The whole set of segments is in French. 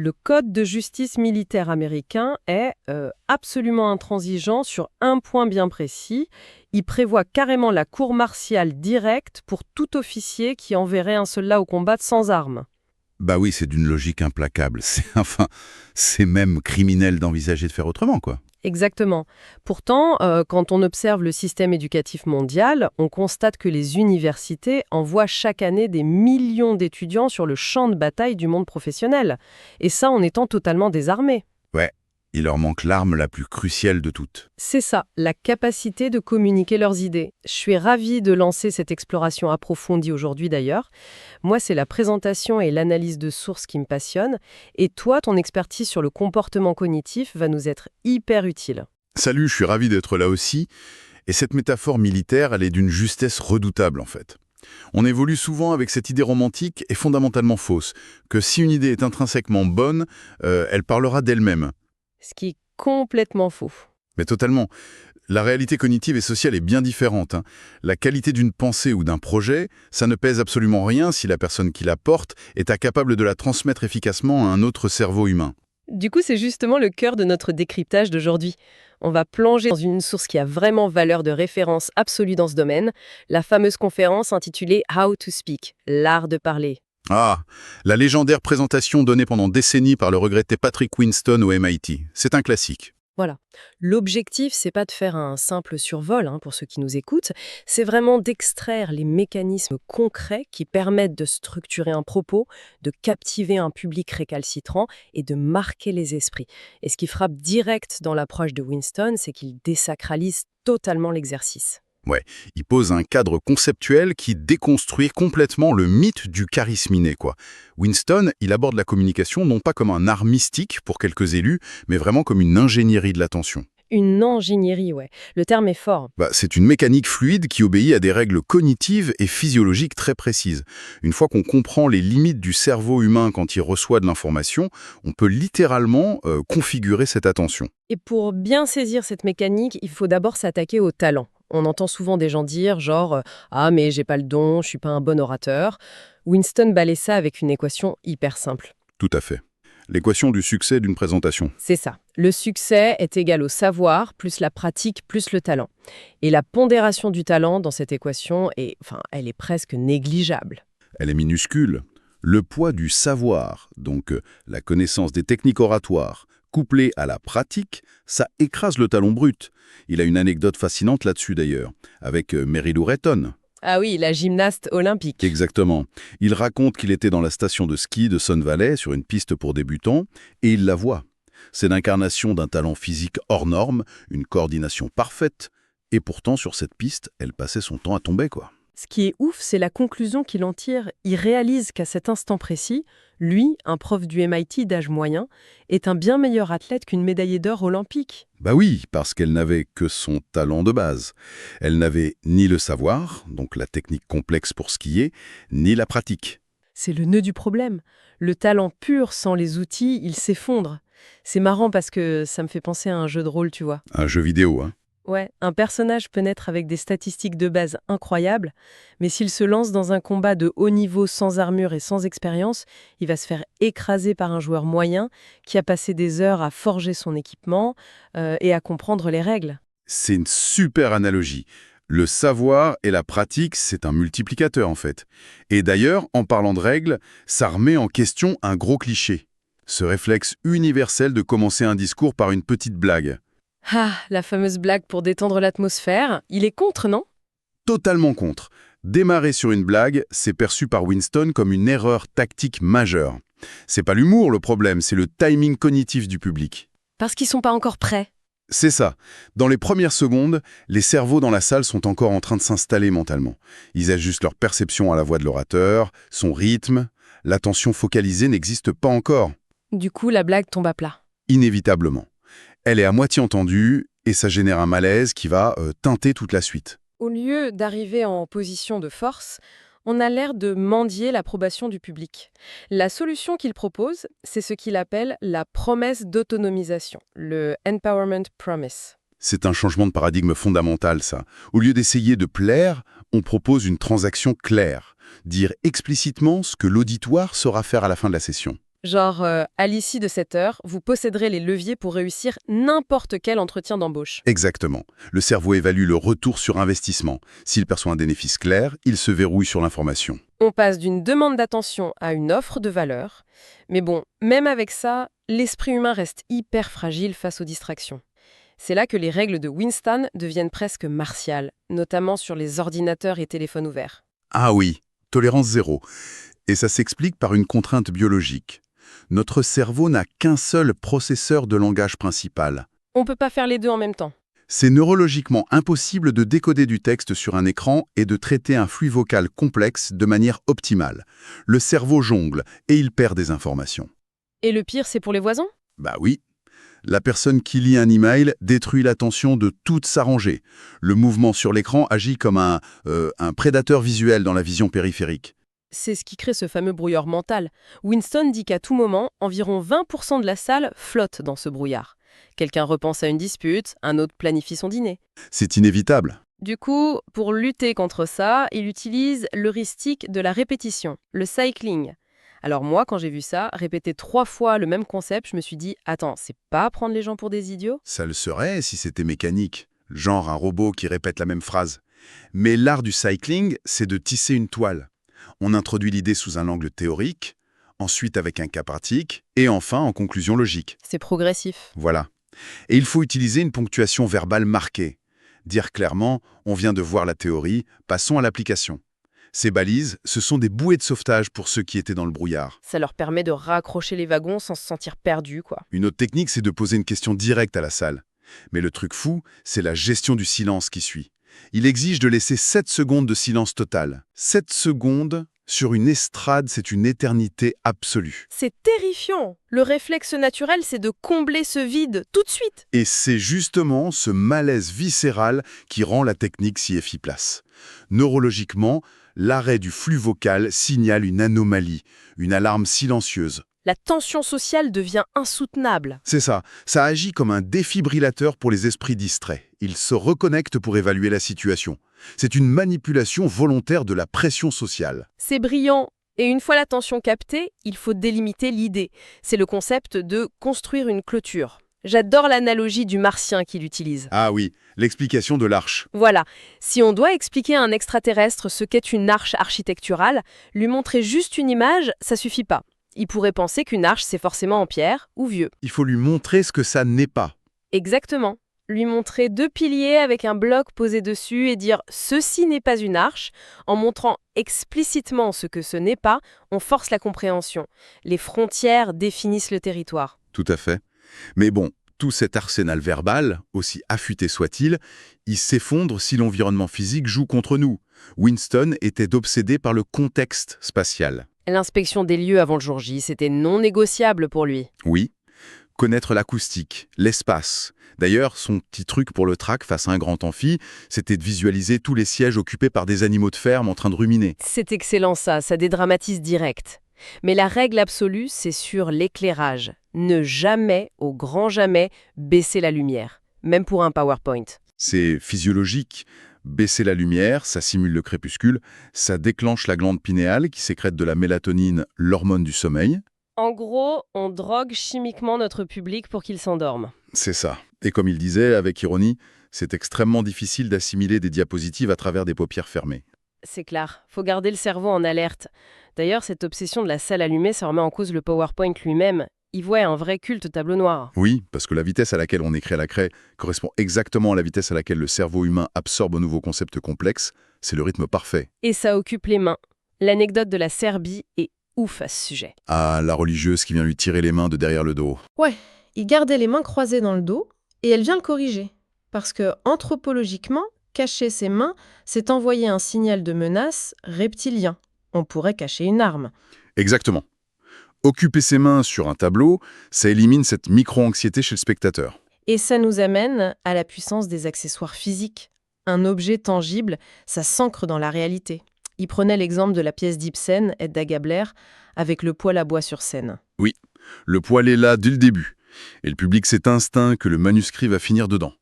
Le code de justice militaire américain est absolument intransigeant sur un point bien précis. Il prévoit carrément la cour martiale directe pour tout officier qui enverrait un soldat au combat sans armes. Bah oui, c'est d'une logique implacable. C'est même criminel d'envisager de faire autrement, quoi. Exactement. Pourtant, quand on observe le système éducatif mondial, on constate que les universités envoient chaque année des millions d'étudiants sur le champ de bataille du monde professionnel. Et ça en étant totalement désarmés. Ouais, il leur manque l'arme la plus cruciale de toutes. C'est ça, la capacité de communiquer leurs idées. Je suis ravie de lancer cette exploration approfondie aujourd'hui d'ailleurs. Moi, c'est la présentation et l'analyse de sources qui me passionnent. Et toi, ton expertise sur le comportement cognitif va nous être hyper utile. Salut, je suis ravi d'être là aussi. Et cette métaphore militaire, elle est d'une justesse redoutable en fait. On évolue souvent avec cette idée romantique et fondamentalement fausse, que si une idée est intrinsèquement bonne, elle parlera d'elle-même. Ce qui est complètement faux. Mais totalement. La réalité cognitive et sociale est bien différente, hein. La qualité d'une pensée ou d'un projet, ça ne pèse absolument rien si la personne qui la porte est incapable de la transmettre efficacement à un autre cerveau humain. Du coup, c'est justement le cœur de notre décryptage d'aujourd'hui. On va plonger dans une source qui a vraiment valeur de référence absolue dans ce domaine, la fameuse conférence intitulée How to Speak, l'art de parler. Ah, la légendaire présentation donnée pendant décennies par le regretté Patrick Winston au MIT. C'est un classique. Voilà. L'objectif, c'est pas de faire un simple survol, pour ceux qui nous écoutent, c'est vraiment d'extraire les mécanismes concrets qui permettent de structurer un propos, de captiver un public récalcitrant et de marquer les esprits. Et ce qui frappe direct dans l'approche de Winston, c'est qu'il désacralise totalement l'exercice. Ouais, il pose un cadre conceptuel qui déconstruit complètement le mythe du charisme inné, quoi. Winston, il aborde la communication non pas comme un art mystique pour quelques élus, mais vraiment comme une ingénierie de l'attention. Une ingénierie, ouais. Le terme est fort. C'est une mécanique fluide qui obéit à des règles cognitives et physiologiques très précises. Une fois qu'on comprend les limites du cerveau humain quand il reçoit de l'information, on peut littéralement configurer cette attention. Et pour bien saisir cette mécanique, il faut d'abord s'attaquer au talent. On entend souvent des gens dire genre « Ah, mais j'ai pas le don, je suis pas un bon orateur ». Winston balaye ça avec une équation hyper simple. Tout à fait. L'équation du succès d'une présentation. C'est ça. Le succès est égal au savoir, plus la pratique, plus le talent. Et la pondération du talent dans cette équation, elle est presque négligeable. Elle est minuscule. Le poids du savoir, donc la connaissance des techniques oratoires, couplé à la pratique, ça écrase le talon brut. Il a une anecdote fascinante là-dessus d'ailleurs, avec Mary Lou Retton. Ah oui, la gymnaste olympique. Exactement. Il raconte qu'il était dans la station de ski de Sun Valley, sur une piste pour débutants, et il la voit. C'est l'incarnation d'un talent physique hors norme, une coordination parfaite, et pourtant sur cette piste, elle passait son temps à tomber, quoi. Ce qui est ouf, c'est la conclusion qu'il en tire. Il réalise qu'à cet instant précis, lui, un prof du MIT d'âge moyen, est un bien meilleur athlète qu'une médaillée d'or olympique. Bah oui, parce qu'elle n'avait que son talent de base. Elle n'avait ni le savoir, donc la technique complexe pour skier, ni la pratique. C'est le nœud du problème. Le talent pur sans les outils, il s'effondre. C'est marrant parce que ça me fait penser à un jeu de rôle, tu vois. Un jeu vidéo, hein. Ouais, un personnage peut naître avec des statistiques de base incroyables, mais s'il se lance dans un combat de haut niveau sans armure et sans expérience, il va se faire écraser par un joueur moyen qui a passé des heures à forger son équipement et à comprendre les règles. C'est une super analogie. Le savoir et la pratique, c'est un multiplicateur en fait. Et d'ailleurs, en parlant de règles, ça remet en question un gros cliché. Ce réflexe universel de commencer un discours par une petite blague. Ah, la fameuse blague pour détendre l'atmosphère, il est contre, non ? Totalement contre. Démarrer sur une blague, c'est perçu par Winston comme une erreur tactique majeure. C'est pas l'humour le problème, c'est le timing cognitif du public. Parce qu'ils sont pas encore prêts. C'est ça. Dans les premières secondes, les cerveaux dans la salle sont encore en train de s'installer mentalement. Ils ajustent leur perception à la voix de l'orateur, son rythme. L'attention focalisée n'existe pas encore. Du coup, la blague tombe à plat. Inévitablement. Elle est à moitié entendue et ça génère un malaise qui va teinter toute la suite. Au lieu d'arriver en position de force, on a l'air de mendier l'approbation du public. La solution qu'il propose, c'est ce qu'il appelle la promesse d'autonomisation, le Empowerment Promise. C'est un changement de paradigme fondamental, ça. Au lieu d'essayer de plaire, on propose une transaction claire. Dire explicitement ce que l'auditoire saura faire à la fin de la session. Genre, à l'issue de cette heure, vous posséderez les leviers pour réussir n'importe quel entretien d'embauche. Exactement. Le cerveau évalue le retour sur investissement. S'il perçoit un bénéfice clair, il se verrouille sur l'information. On passe d'une demande d'attention à une offre de valeur. Mais bon, même avec ça, l'esprit humain reste hyper fragile face aux distractions. C'est là que les règles de Winston deviennent presque martiales, notamment sur les ordinateurs et téléphones ouverts. Ah oui, tolérance zéro. Et ça s'explique par une contrainte biologique. Notre cerveau n'a qu'un seul processeur de langage principal. On peut pas faire les deux en même temps. C'est neurologiquement impossible de décoder du texte sur un écran et de traiter un flux vocal complexe de manière optimale. Le cerveau jongle et il perd des informations. Et le pire, c'est pour les voisins? Bah oui. La personne qui lit un email détruit l'attention de toute sa rangée. Le mouvement sur l'écran agit comme un prédateur visuel dans la vision périphérique. C'est ce qui crée ce fameux brouillard mental. Winston dit qu'à tout moment, environ 20% de la salle flotte dans ce brouillard. Quelqu'un repense à une dispute, un autre planifie son dîner. C'est inévitable. Du coup, pour lutter contre ça, il utilise l'heuristique de la répétition, le cycling. Alors moi, quand j'ai vu ça, répéter 3 fois le même concept, je me suis dit « Attends, c'est pas prendre les gens pour des idiots ?» Ça le serait si c'était mécanique, genre un robot qui répète la même phrase. Mais l'art du cycling, c'est de tisser une toile. On introduit l'idée sous un angle théorique, ensuite avec un cas pratique, et enfin en conclusion logique. C'est progressif. Voilà. Et il faut utiliser une ponctuation verbale marquée. Dire clairement « on vient de voir la théorie, passons à l'application ». Ces balises, ce sont des bouées de sauvetage pour ceux qui étaient dans le brouillard. Ça leur permet de raccrocher les wagons sans se sentir perdus, quoi. Une autre technique, c'est de poser une question directe à la salle. Mais le truc fou, c'est la gestion du silence qui suit. Il exige de laisser 7 secondes de silence total. 7 secondes sur une estrade, c'est une éternité absolue. C'est terrifiant. Le réflexe naturel, c'est de combler ce vide tout de suite. Et c'est justement ce malaise viscéral qui rend la technique si efficace. Neurologiquement, l'arrêt du flux vocal signale une anomalie, une alarme silencieuse. La tension sociale devient insoutenable. C'est ça, ça agit comme un défibrillateur pour les esprits distraits. Ils se reconnectent pour évaluer la situation. C'est une manipulation volontaire de la pression sociale. C'est brillant. Et une fois la tension captée, il faut délimiter l'idée. C'est le concept de construire une clôture. J'adore l'analogie du martien qu'il utilise. Ah oui, l'explication de l'arche. Voilà, si on doit expliquer à un extraterrestre ce qu'est une arche architecturale, lui montrer juste une image, ça suffit pas. Il pourrait penser qu'une arche, c'est forcément en pierre ou vieux. Il faut lui montrer ce que ça n'est pas. Exactement. Lui montrer 2 piliers avec un bloc posé dessus et dire « ceci n'est pas une arche », en montrant explicitement ce que ce n'est pas, on force la compréhension. Les frontières définissent le territoire. Tout à fait. Mais bon, tout cet arsenal verbal, aussi affûté soit-il, il s'effondre si l'environnement physique joue contre nous. Winston était obsédé par le contexte spatial. L'inspection des lieux avant le jour J, c'était non négociable pour lui. Oui, connaître l'acoustique, l'espace. D'ailleurs, son petit truc pour le track face à un grand amphi, c'était de visualiser tous les sièges occupés par des animaux de ferme en train de ruminer. C'est excellent ça dédramatise direct. Mais la règle absolue, c'est sur l'éclairage. Ne jamais, au grand jamais, baisser la lumière, même pour un PowerPoint. C'est physiologique. Baisser la lumière, ça simule le crépuscule, ça déclenche la glande pinéale qui sécrète de la mélatonine, l'hormone du sommeil. En gros, on drogue chimiquement notre public pour qu'il s'endorme. C'est ça. Et comme il disait, avec ironie, c'est extrêmement difficile d'assimiler des diapositives à travers des paupières fermées. C'est clair, faut garder le cerveau en alerte. D'ailleurs, cette obsession de la salle allumée, ça remet en cause le PowerPoint lui-même. Il voit un vrai culte tableau noir. Oui, parce que la vitesse à laquelle on écrit à la craie correspond exactement à la vitesse à laquelle le cerveau humain absorbe un nouveau concept complexe. C'est le rythme parfait. Et ça occupe les mains. L'anecdote de la Serbie est ouf à ce sujet. Ah, la religieuse qui vient lui tirer les mains de derrière le dos. Ouais, il gardait les mains croisées dans le dos et elle vient le corriger. Parce que, anthropologiquement, cacher ses mains, c'est envoyer un signal de menace reptilien. On pourrait cacher une arme. Exactement. Occuper ses mains sur un tableau, ça élimine cette micro-anxiété chez le spectateur. Et ça nous amène à la puissance des accessoires physiques. Un objet tangible, ça s'ancre dans la réalité. Il prenait l'exemple de la pièce d'Ibsen, Edda Gabler, avec le poêle à bois sur scène. Oui, le poêle est là dès le début. Et le public sait instinct que le manuscrit va finir dedans.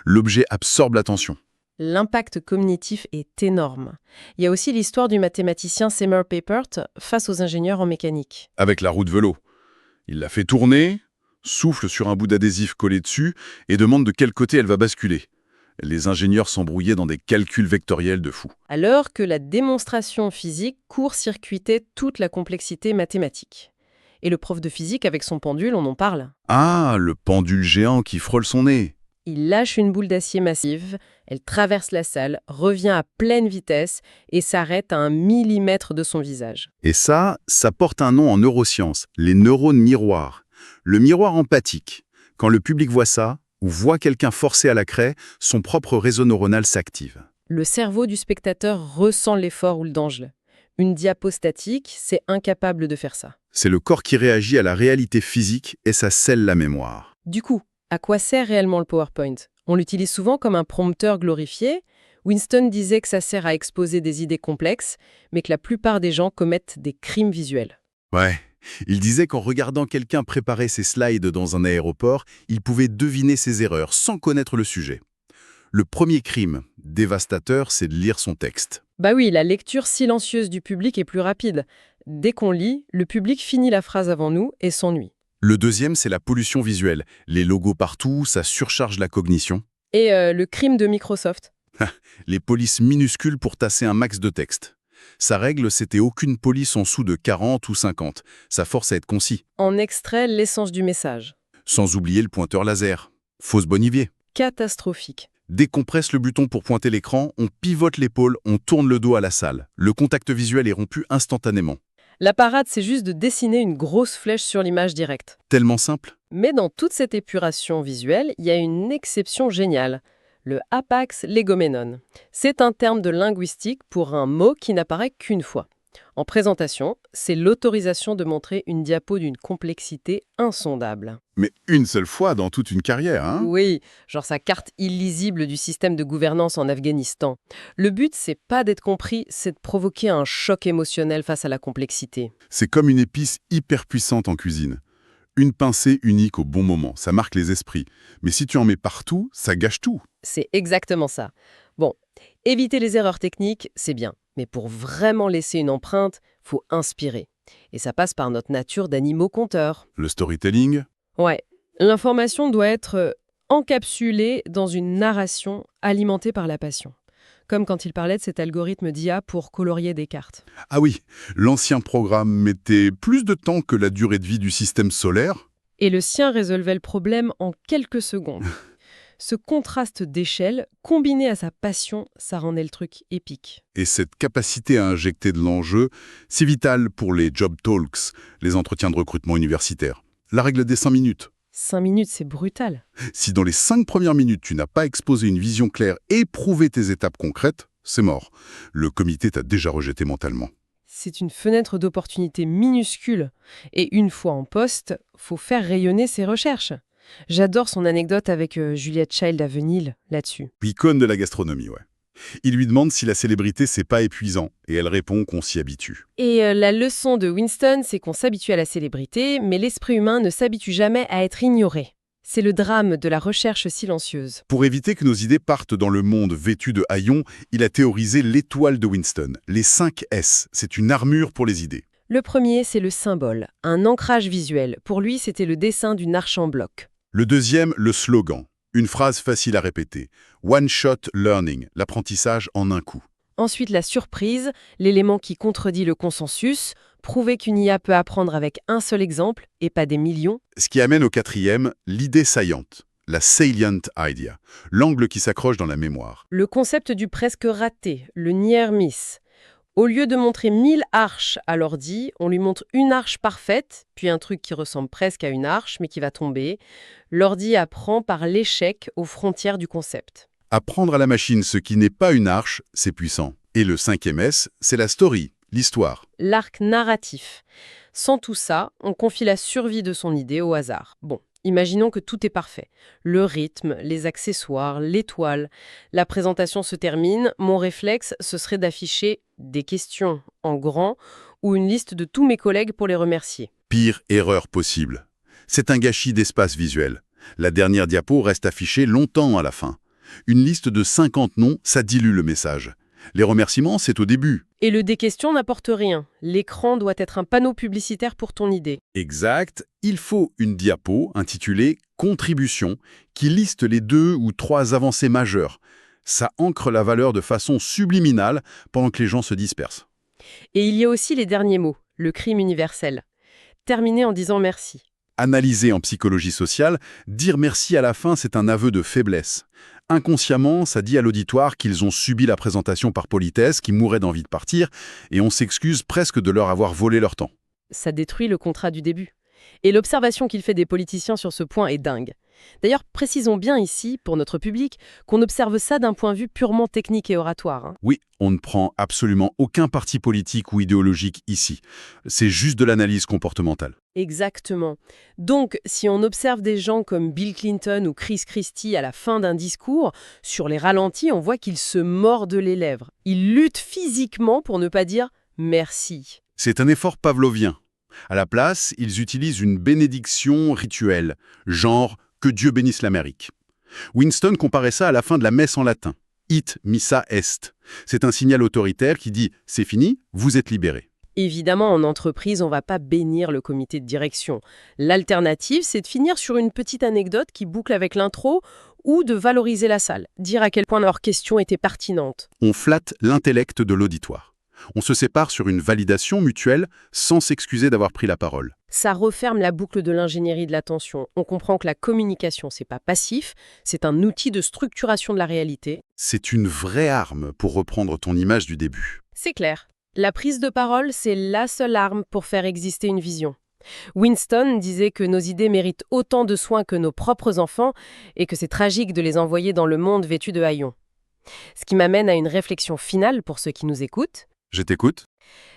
L'objet absorbe l'attention. L'impact cognitif est énorme. Il y a aussi l'histoire du mathématicien Seymour Papert face aux ingénieurs en mécanique. Avec la roue de vélo. Il la fait tourner, souffle sur un bout d'adhésif collé dessus et demande de quel côté elle va basculer. Les ingénieurs s'embrouillaient dans des calculs vectoriels de fou. Alors que la démonstration physique court-circuitait toute la complexité mathématique. Et le prof de physique, avec son pendule, on en parle. Ah, le pendule géant qui frôle son nez. Il lâche une boule d'acier massive, elle traverse la salle, revient à pleine vitesse et s'arrête à 1 millimètre de son visage. Et ça porte un nom en neurosciences, les neurones miroirs. Le miroir empathique. Quand le public voit ça, ou voit quelqu'un forcer à la craie, son propre réseau neuronal s'active. Le cerveau du spectateur ressent l'effort ou le danger. Une diapo statique, c'est incapable de faire ça. C'est le corps qui réagit à la réalité physique et ça scelle la mémoire. Du coup, à quoi sert réellement le PowerPoint? On l'utilise souvent comme un prompteur glorifié. Winston disait que ça sert à exposer des idées complexes, mais que la plupart des gens commettent des crimes visuels. Ouais. Il disait qu'en regardant quelqu'un préparer ses slides dans un aéroport, il pouvait deviner ses erreurs sans connaître le sujet. Le premier crime, dévastateur, c'est de lire son texte. Bah oui, la lecture silencieuse du public est plus rapide. Dès qu'on lit, le public finit la phrase avant nous et s'ennuie. Le deuxième, c'est la pollution visuelle. Les logos partout, ça surcharge la cognition. Et le crime de Microsoft? Les polices minuscules pour tasser un max de texte. Sa règle, c'était aucune police en dessous de 40 ou 50. Ça force à être concis. En extrait l'essence du message. Sans oublier le pointeur laser. Fausse bonivier. Catastrophique. Dès qu'on presse le bouton pour pointer l'écran, on pivote l'épaule, on tourne le dos à la salle. Le contact visuel est rompu instantanément. La parade, c'est juste de dessiner une grosse flèche sur l'image directe. Tellement simple. Mais dans toute cette épuration visuelle, il y a une exception géniale. Le hapax legomenon. C'est un terme de linguistique pour un mot qui n'apparaît qu'une fois. En présentation, c'est l'autorisation de montrer une diapo d'une complexité insondable. Mais une seule fois dans toute une carrière, hein? Oui, genre sa carte illisible du système de gouvernance en Afghanistan. Le but, c'est pas d'être compris, c'est de provoquer un choc émotionnel face à la complexité. C'est comme une épice hyper puissante en cuisine. Une pincée unique au bon moment, ça marque les esprits. Mais si tu en mets partout, ça gâche tout. C'est exactement ça. Bon, éviter les erreurs techniques, c'est bien. Mais pour vraiment laisser une empreinte, faut inspirer. Et ça passe par notre nature d'animaux conteurs. Le storytelling? Ouais, l'information doit être encapsulée dans une narration alimentée par la passion. Comme quand il parlait de cet algorithme d'IA pour colorier des cartes. Ah oui, l'ancien programme mettait plus de temps que la durée de vie du système solaire. Et le sien résolvait le problème en quelques secondes. Ce contraste d'échelle, combiné à sa passion, ça rendait le truc épique. Et cette capacité à injecter de l'enjeu, c'est vital pour les job talks, les entretiens de recrutement universitaire. La règle des 5 minutes. 5 minutes, c'est brutal. Si dans les 5 premières minutes, tu n'as pas exposé une vision claire et prouvé tes étapes concrètes, c'est mort. Le comité t'a déjà rejeté mentalement. C'est une fenêtre d'opportunité minuscule. Et une fois en poste, faut faire rayonner ses recherches. J'adore son anecdote avec Juliette Child à Venille, là-dessus. Icône de la gastronomie, ouais. Il lui demande si la célébrité, c'est pas épuisant, et elle répond qu'on s'y habitue. Et la leçon de Winston, c'est qu'on s'habitue à la célébrité, mais l'esprit humain ne s'habitue jamais à être ignoré. C'est le drame de la recherche silencieuse. Pour éviter que nos idées partent dans le monde vêtu de haillons, il a théorisé l'étoile de Winston, les 5 S. C'est une armure pour les idées. Le premier, c'est le symbole, un ancrage visuel. Pour lui, c'était le dessin d'une arche en bloc. Le deuxième, le slogan. Une phrase facile à répéter. One shot learning, l'apprentissage en un coup. Ensuite, la surprise, l'élément qui contredit le consensus, prouver qu'une IA peut apprendre avec un seul exemple et pas des millions. Ce qui amène au quatrième, l'idée saillante, la salient idea, l'angle qui s'accroche dans la mémoire. Le concept du presque raté, le near miss. Au lieu de montrer 1000 arches à l'ordi, on lui montre une arche parfaite, puis un truc qui ressemble presque à une arche, mais qui va tomber. L'ordi apprend par l'échec aux frontières du concept. Apprendre à la machine ce qui n'est pas une arche, c'est puissant. Et le 5e S, c'est la story, l'histoire. L'arc narratif. Sans tout ça, on confie la survie de son idée au hasard. Bon, imaginons que tout est parfait. Le rythme, les accessoires, l'étoile. La présentation se termine. Mon réflexe, ce serait d'afficher des questions en grand ou une liste de tous mes collègues pour les remercier. Pire erreur possible. C'est un gâchis d'espace visuel. La dernière diapo reste affichée longtemps à la fin. Une liste de 50 noms, ça dilue le message. Les remerciements, c'est au début. Et le des questions n'apporte rien. L'écran doit être un panneau publicitaire pour ton idée. Exact. Il faut une diapo intitulée « Contribution » qui liste les 2 ou 3 avancées majeures. Ça ancre la valeur de façon subliminale pendant que les gens se dispersent. Et il y a aussi les derniers mots, le crime universel. Terminer en disant merci. Analysé en psychologie sociale, dire merci à la fin, c'est un aveu de faiblesse. Inconsciemment, ça dit à l'auditoire qu'ils ont subi la présentation par politesse, qu'ils mouraient d'envie de partir, et on s'excuse presque de leur avoir volé leur temps. Ça détruit le contrat du début. Et l'observation qu'il fait des politiciens sur ce point est dingue. D'ailleurs, précisons bien ici, pour notre public, qu'on observe ça d'un point de vue purement technique et oratoire. Oui, on ne prend absolument aucun parti politique ou idéologique ici. C'est juste de l'analyse comportementale. Exactement. Donc, si on observe des gens comme Bill Clinton ou Chris Christie à la fin d'un discours, sur les ralentis, on voit qu'ils se mordent les lèvres. Ils luttent physiquement pour ne pas dire « merci ». C'est un effort pavlovien. À la place, ils utilisent une bénédiction rituelle, genre « que Dieu bénisse l'Amérique ». Winston comparait ça à la fin de la messe en latin. « Hic missa est ». C'est un signal autoritaire qui dit « c'est fini, vous êtes libérés ». Évidemment, en entreprise, on ne va pas bénir le comité de direction. L'alternative, c'est de finir sur une petite anecdote qui boucle avec l'intro ou de valoriser la salle, dire à quel point leur question était pertinente. On flatte l'intellect de l'auditoire. On se sépare sur une validation mutuelle sans s'excuser d'avoir pris la parole. Ça referme la boucle de l'ingénierie de l'attention. On comprend que la communication, c'est pas passif, c'est un outil de structuration de la réalité. C'est une vraie arme pour reprendre ton image du début. C'est clair. La prise de parole, c'est la seule arme pour faire exister une vision. Winston disait que nos idées méritent autant de soins que nos propres enfants et que c'est tragique de les envoyer dans le monde vêtus de haillons. Ce qui m'amène à une réflexion finale pour ceux qui nous écoutent. Je t'écoute.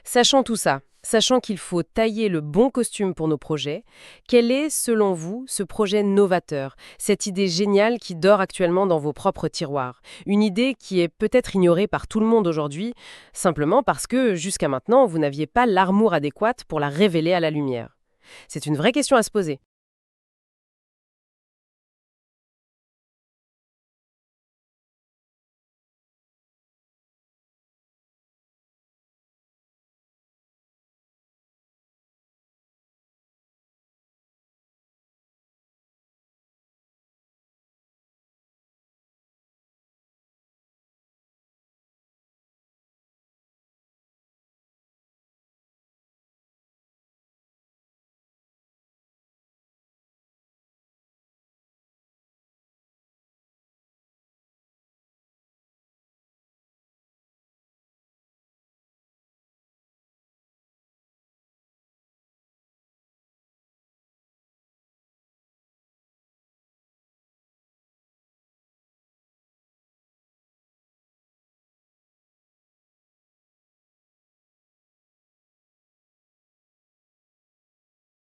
Sachant tout ça, sachant qu'il faut tailler le bon costume pour nos projets, quel est, selon vous, ce projet novateur, cette idée géniale qui dort actuellement dans vos propres tiroirs? Une idée qui est peut-être ignorée par tout le monde aujourd'hui, simplement parce que, jusqu'à maintenant, vous n'aviez pas l'armour adéquate pour la révéler à la lumière. C'est une vraie question à se poser.